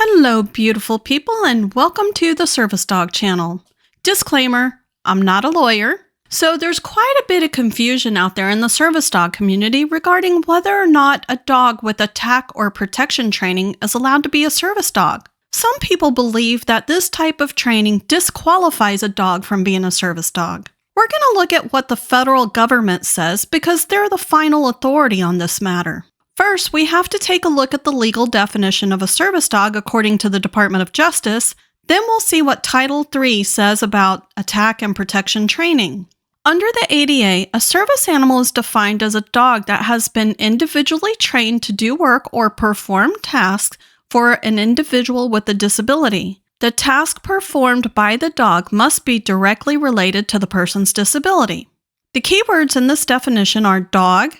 Hello, beautiful people, and welcome to the Service Dog channel. Disclaimer, I'm not a lawyer, so there's quite a bit of confusion out there in the service dog community regarding whether or not a dog with attack or protection training is allowed to be a service dog. Some people believe that this type of training disqualifies a dog from being a service dog. We're going to look at what the federal government says because they're the final authority on this matter. First, we have to take a look at the legal definition of a service dog according to the Department of Justice. Then we'll see what Title III says about attack and protection training. Under the ADA, a service animal is defined as a dog that has been individually trained to do work or perform tasks for an individual with a disability. The task performed by the dog must be directly related to the person's disability. The key words in this definition are dog,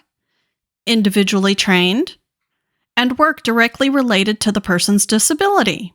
individually trained, and work directly related to the person's disability.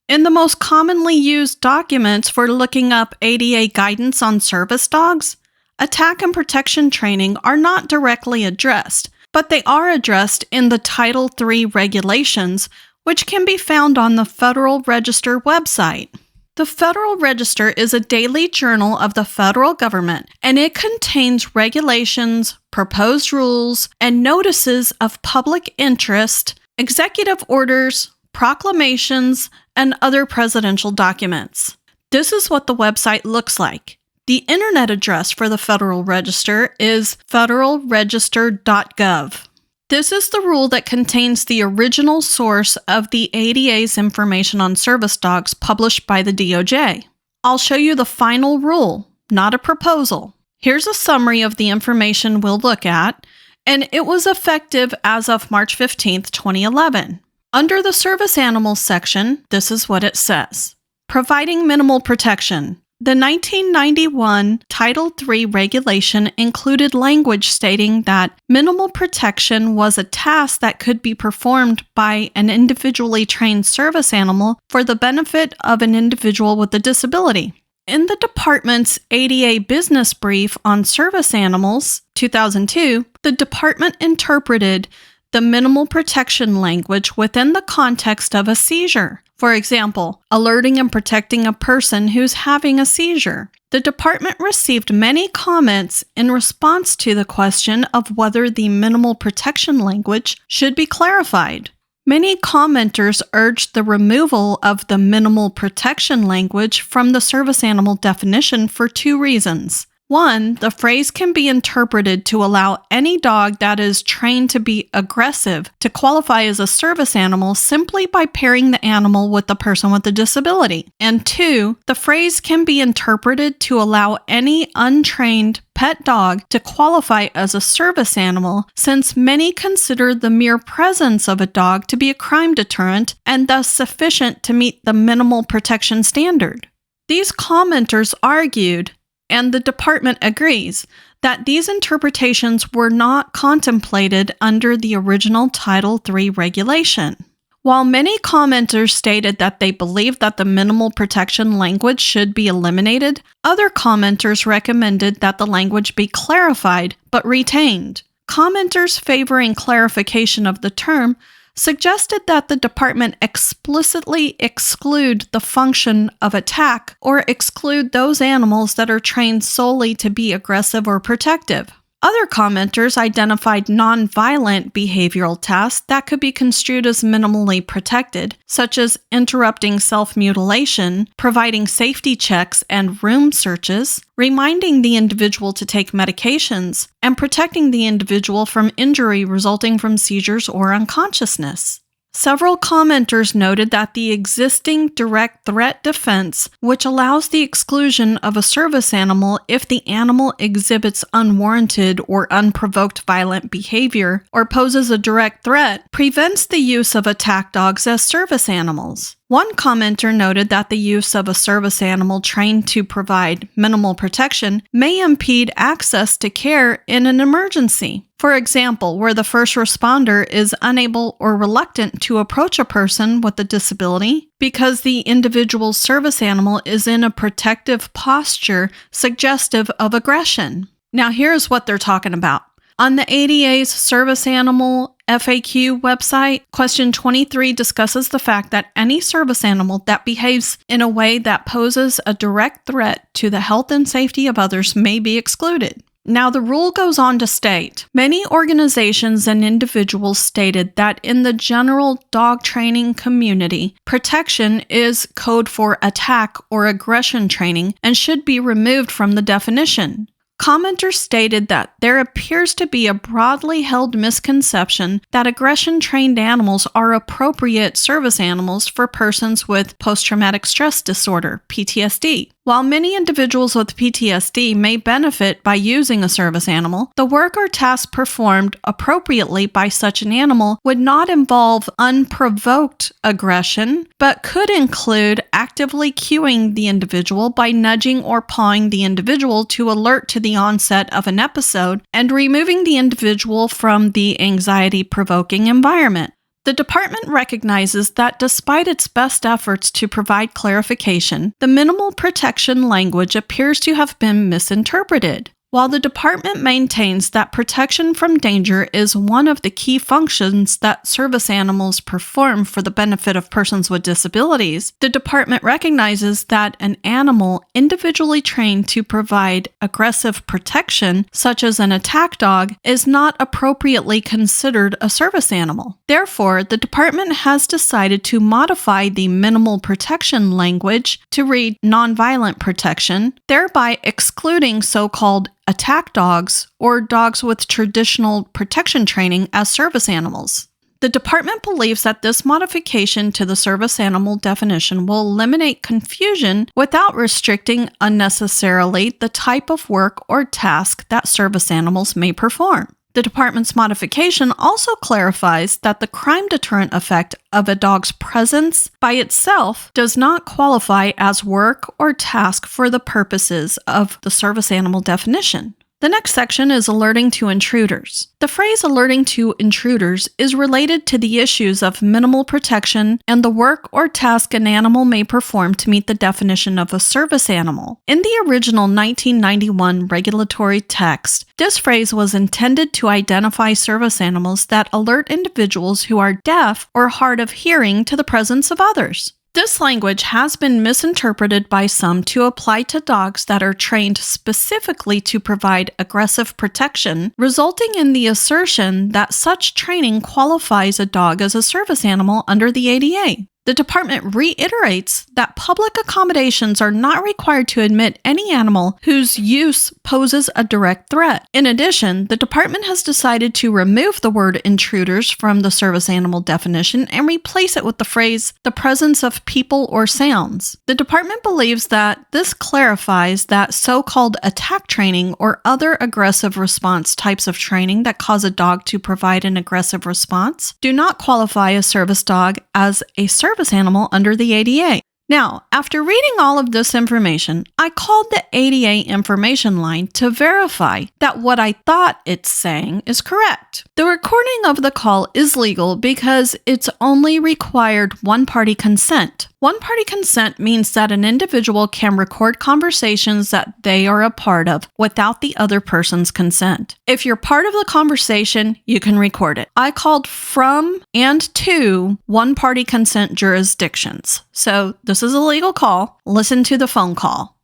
In the most commonly used documents for looking up ADA guidance on service dogs, attack and protection training are not directly addressed, but they are addressed in the Title III regulations, which can be found on the Federal Register website. The Federal Register is a daily journal of the federal government, and it contains regulations, proposed rules, and notices of public interest, executive orders, proclamations, and other presidential documents. This is what the website looks like. The internet address for the Federal Register is federalregister.gov. This is the rule that contains the original source of the ADA's information on service dogs published by the DOJ. I'll show you the final rule, not a proposal. Here's a summary of the information we'll look at, and it was effective as of March 15, 2011. Under the service animals section, this is what it says. Providing minimal protection. The 1991 Title III regulation included language stating that minimal protection was a task that could be performed by an individually trained service animal for the benefit of an individual with a disability. In the department's ADA business brief on service animals, 2002, the department interpreted the minimal protection language within the context of a seizure. For example, alerting and protecting a person who's having a seizure. The department received many comments in response to the question of whether the minimal protection language should be clarified. Many commenters urged the removal of the minimal protection language from the service animal definition for two reasons. One, the phrase can be interpreted to allow any dog that is trained to be aggressive to qualify as a service animal simply by pairing the animal with the person with a disability. And two, the phrase can be interpreted to allow any untrained pet dog to qualify as a service animal, since many consider the mere presence of a dog to be a crime deterrent and thus sufficient to meet the minimal protection standard. These commenters argued, and the department agrees, that these interpretations were not contemplated under the original Title III regulation. While many commenters stated that they believed that the minimal protection language should be eliminated, other commenters recommended that the language be clarified but retained. Commenters favoring clarification of the term suggested that the department explicitly exclude the function of attack or exclude those animals that are trained solely to be aggressive or protective. Other commenters identified nonviolent behavioral tasks that could be construed as minimally protected, such as interrupting self-mutilation, providing safety checks and room searches, reminding the individual to take medications, and protecting the individual from injury resulting from seizures or unconsciousness. Several commenters noted that the existing direct threat defense, which allows the exclusion of a service animal if the animal exhibits unwarranted or unprovoked violent behavior or poses a direct threat, prevents the use of attack dogs as service animals. One commenter noted that the use of a service animal trained to provide minimal protection may impede access to care in an emergency. For example, where the first responder is unable or reluctant to approach a person with a disability because the individual service animal is in a protective posture suggestive of aggression. Now here's what they're talking about. On the ADA's service animal FAQ website, question 23 discusses the fact that any service animal that behaves in a way that poses a direct threat to the health and safety of others may be excluded. Now, the rule goes on to state, many organizations and individuals stated that in the general dog training community, protection is code for attack or aggression training and should be removed from the definition. Commenters stated that there appears to be a broadly held misconception that aggression-trained animals are appropriate service animals for persons with post-traumatic stress disorder, PTSD. While many individuals with PTSD may benefit by using a service animal, the work or task performed appropriately by such an animal would not involve unprovoked aggression, but could include actively cueing the individual by nudging or pawing the individual to alert to the onset of an episode and removing the individual from the anxiety-provoking environment. The department recognizes that despite its best efforts to provide clarification, the minimal protection language appears to have been misinterpreted. While the department maintains that protection from danger is one of the key functions that service animals perform for the benefit of persons with disabilities, the department recognizes that an animal individually trained to provide aggressive protection, such as an attack dog, is not appropriately considered a service animal. Therefore, the department has decided to modify the minimal protection language to read nonviolent protection, thereby excluding so-called attack dogs or dogs with traditional protection training as service animals. The department believes that this modification to the service animal definition will eliminate confusion without restricting unnecessarily the type of work or task that service animals may perform. The department's modification also clarifies that the crime deterrent effect of a dog's presence by itself does not qualify as work or task for the purposes of the service animal definition. The next section is alerting to intruders. The phrase alerting to intruders is related to the issues of minimal protection and the work or task an animal may perform to meet the definition of a service animal. In the original 1991 regulatory text, this phrase was intended to identify service animals that alert individuals who are deaf or hard of hearing to the presence of others. This language has been misinterpreted by some to apply to dogs that are trained specifically to provide aggressive protection, resulting in the assertion that such training qualifies a dog as a service animal under the ADA. The department reiterates that public accommodations are not required to admit any animal whose use poses a direct threat. In addition, the department has decided to remove the word intruders from the service animal definition and replace it with the phrase, the presence of people or sounds. The department believes that this clarifies that so-called attack training or other aggressive response types of training that cause a dog to provide an aggressive response do not qualify a service dog as a service animal under the ADA. Now, after reading all of this information, I called the ADA information line to verify that what I thought it's saying is correct. The recording of the call is legal because it's only required one-party consent. One-party consent means that an individual can record conversations that they are a part of without the other person's consent. If you're part of the conversation, you can record it. I called from and to one-party consent jurisdictions. So this is a legal call. Listen to the phone call.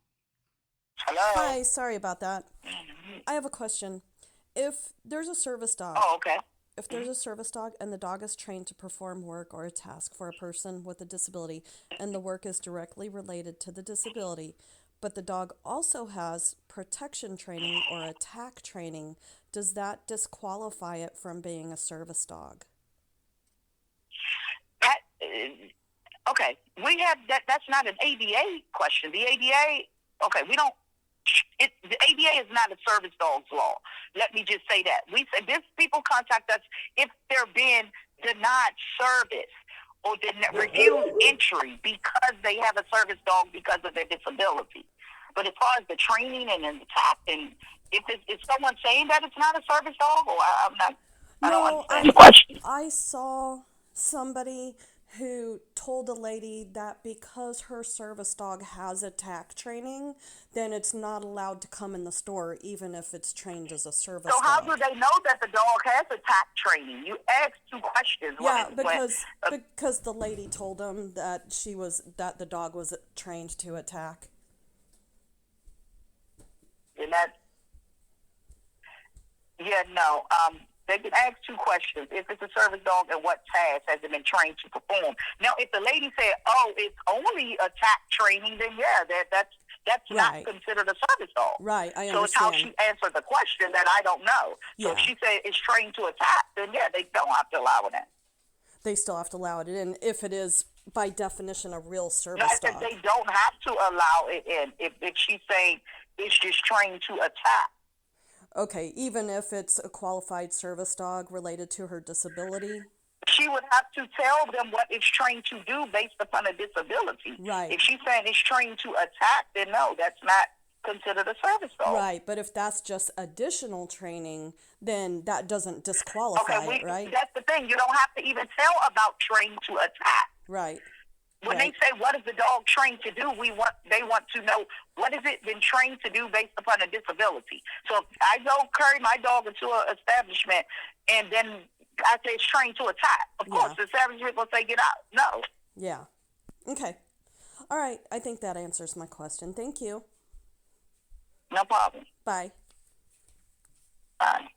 Hello? Hi, sorry about that. I have a question. If there's a service dog, Okay. if there's a service dog and the dog is trained to perform work or a task for a person with a disability and the work is directly related to the disability, but the dog also has protection training or attack training, does that disqualify it from being a service dog? That, okay. We have that. That's not an ADA question. The ADA, okay, we don't. The ADA is not a service dog's law. Let me just say that. We say this people contact us if they're being denied service or refused entry because they have a service dog because of their disability. But as far as the training and the attack, and if someone saying that it's not a service dog, or I'm not, I don't understand the question. I saw somebody who told a lady that because her service dog has attack training, then it's not allowed to come in the store even if it's trained as a service So how dog. do they know that the dog has attack training? You asked two questions. Yeah, because the lady told them that that the dog was trained to attack. And that, no. They can ask two questions. If it's a service dog, and what task has it been trained to perform? Now, if the lady said, "Oh, it's only attack training," then that's not considered a service dog. Right, I understand. So it's how she answered the question that I don't know. So if she said it's trained to attack, then they don't have to allow it in. They still have to allow it in if it is by definition a real service dog. They don't have to allow it in if she's saying it's just trained to attack. Okay, even if it's a qualified service dog related to her disability? She would have to tell them what it's trained to do based upon a disability. Right. If she's saying it's trained to attack, then no, that's not considered a service dog. Right, but if that's just additional training, then that doesn't disqualify it, right? That's the thing. You don't have to even tell about trained to attack. Right. When they say, what is the dog trained to do, they want to know, what has it been trained to do based upon a disability? So if I go carry my dog into an establishment and then I say it's trained to attack, of course, the establishment will say, get out. No. Yeah. Okay. All right. I think that answers my question. Thank you. No problem. Bye. Bye.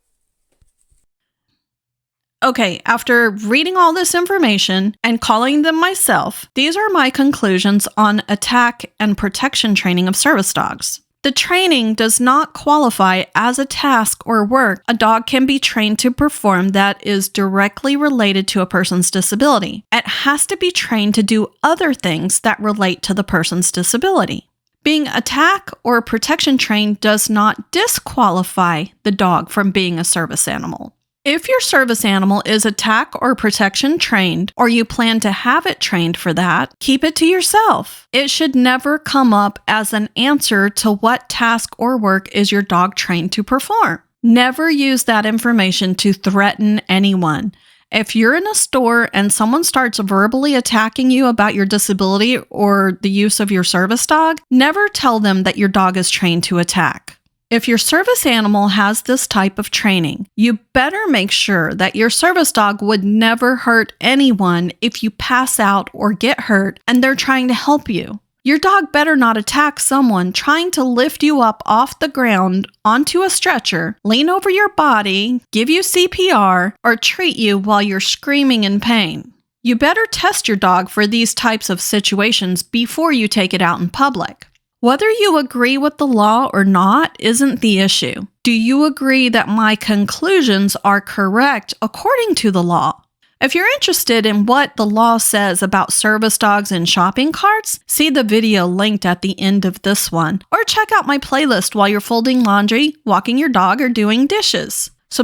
Okay, after reading all this information and calling them myself, these are my conclusions on attack and protection training of service dogs. The training does not qualify as a task or work a dog can be trained to perform that is directly related to a person's disability. It has to be trained to do other things that relate to the person's disability. Being attack or protection trained does not disqualify the dog from being a service animal. If your service animal is attack or protection trained, or you plan to have it trained for that, keep it to yourself. It should never come up as an answer to what task or work is your dog trained to perform. Never use that information to threaten anyone. If you're in a store and someone starts verbally attacking you about your disability or the use of your service dog, never tell them that your dog is trained to attack. If your service animal has this type of training, you better make sure that your service dog would never hurt anyone if you pass out or get hurt and they're trying to help you. Your dog better not attack someone trying to lift you up off the ground onto a stretcher, lean over your body, give you CPR, or treat you while you're screaming in pain. You better test your dog for these types of situations before you take it out in public. Whether you agree with the law or not isn't the issue. Do you agree that my conclusions are correct according to the law? If you're interested in what the law says about service dogs in shopping carts, see the video linked at the end of this one, or check out my playlist while you're folding laundry, walking your dog, or doing dishes.